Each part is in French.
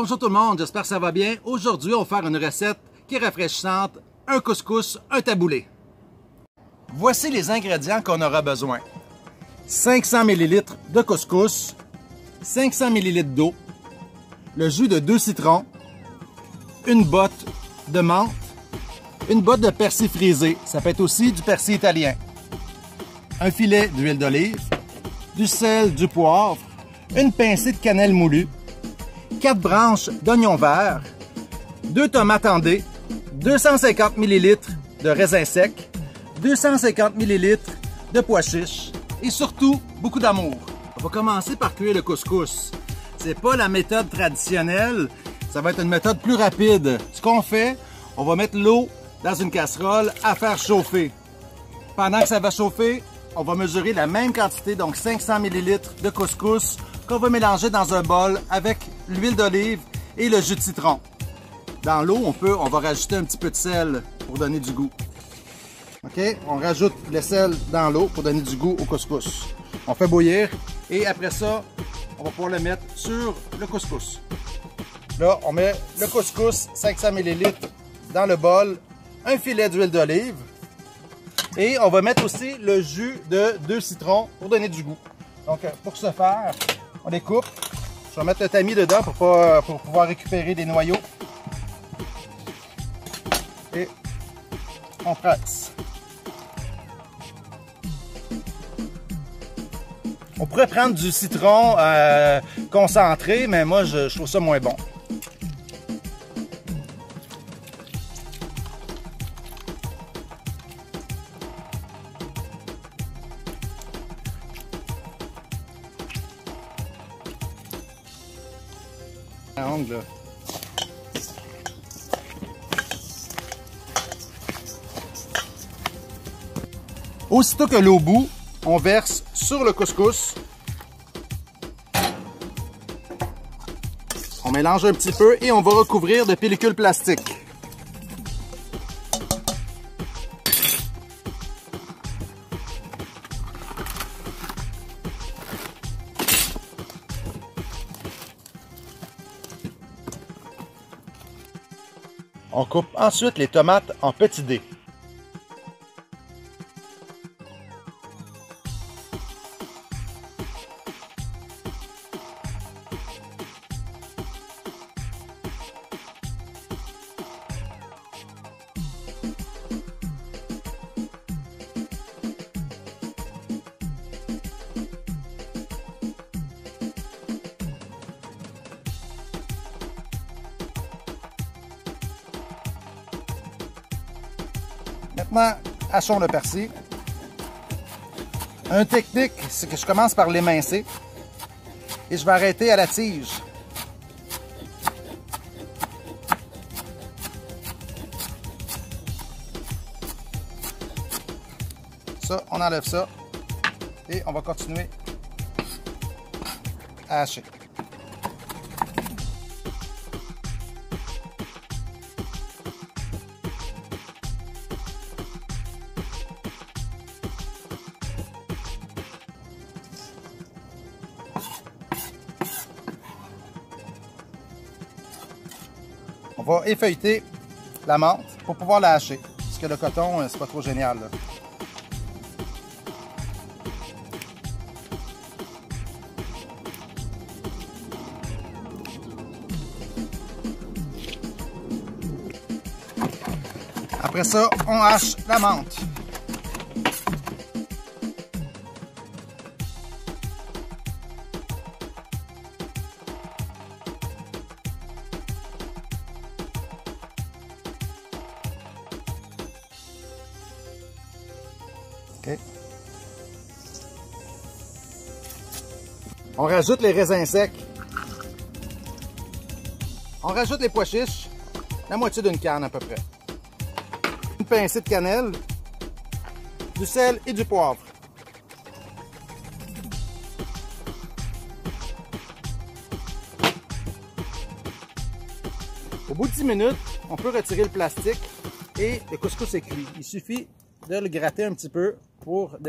Bonjour tout le monde, j'espère que ça va bien. Aujourd'hui, on va faire une recette qui est rafraîchissante, un couscous, un taboulé. Voici les ingrédients qu'on aura besoin. 500 ml de couscous, 500 ml d'eau, le jus de 2 citrons, une botte de menthe, une botte de persil frisé, ça peut être aussi du persil italien, un filet d'huile d'olive, du sel, du poivre, une pincée de cannelle moulue, 4 branches d'oignons verts, 2 tomates en dés, 250 ml de raisins secs, 250 ml de pois chiches et surtout beaucoup d'amour. On va commencer par cuire le couscous. C'est pas la méthode traditionnelle, ça va être une méthode plus rapide. Ce qu'on fait, on va mettre l'eau dans une casserole à faire chauffer. Pendant que ça va chauffer, on va mesurer la même quantité, donc 500 ml de couscous qu'on va mélanger dans un bol avec l'huile d'olive et le jus de citron. Dans l'eau, on va rajouter un petit peu de sel pour donner du goût. OK? On rajoute le sel dans l'eau pour donner du goût au couscous. On fait bouillir et après ça, on va pouvoir le mettre sur le couscous. Là, on met le couscous, 500 ml dans le bol, un filet d'huile d'olive et on va mettre aussi le jus de 2 citrons pour donner du goût. Donc, pour ce faire, on les coupe. Je vais mettre le tamis dedans pour pouvoir récupérer des noyaux. Et on presse. On pourrait prendre du citron concentré, mais moi, je trouve ça moins bon. Là. Aussitôt que l'eau bout, on verse sur le couscous. On mélange un petit peu et on va recouvrir de pellicule plastique. On coupe ensuite les tomates en petits dés. Maintenant, hachons le persil. Une technique, c'est que je commence par l'émincer et je vais arrêter à la tige. Ça, on enlève ça et on va continuer à hacher. On va effeuilleter la menthe pour pouvoir la hacher. Parce que le coton, c'est pas trop génial. Là. Après ça, on hache la menthe. Okay. On rajoute les raisins secs. On rajoute les pois chiches, la moitié d'une canne à peu près. Une pincée de cannelle, du sel et du poivre. Au bout de 10 minutes, on peut retirer le plastique et le couscous est cuit. Il suffit de le gratter un petit peu pour le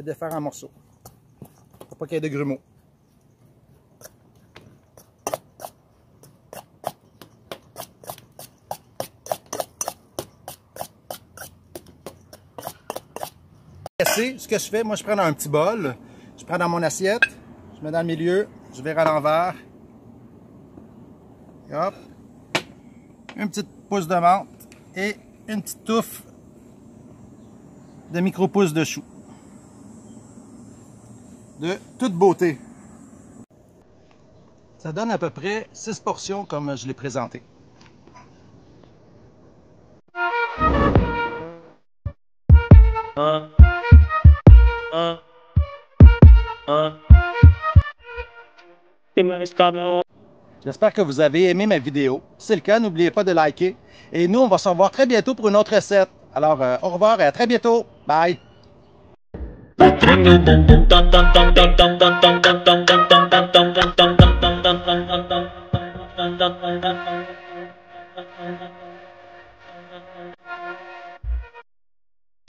défaire en morceaux. Pour pas qu'il y ait de grumeaux. que je fais, moi je prends dans un petit bol, je prends dans mon assiette, je mets dans le milieu, je vire à l'envers. Et hop. Une petite pousse de menthe et une petite touffe de micro-pousses de chou. De toute beauté. Ça donne à peu près 6 portions comme je l'ai présenté. J'espère que vous avez aimé ma vidéo. Si c'est le cas, n'oubliez pas de liker. Et nous, on va se revoir très bientôt pour une autre recette. Alors, au revoir et à très bientôt. Bye!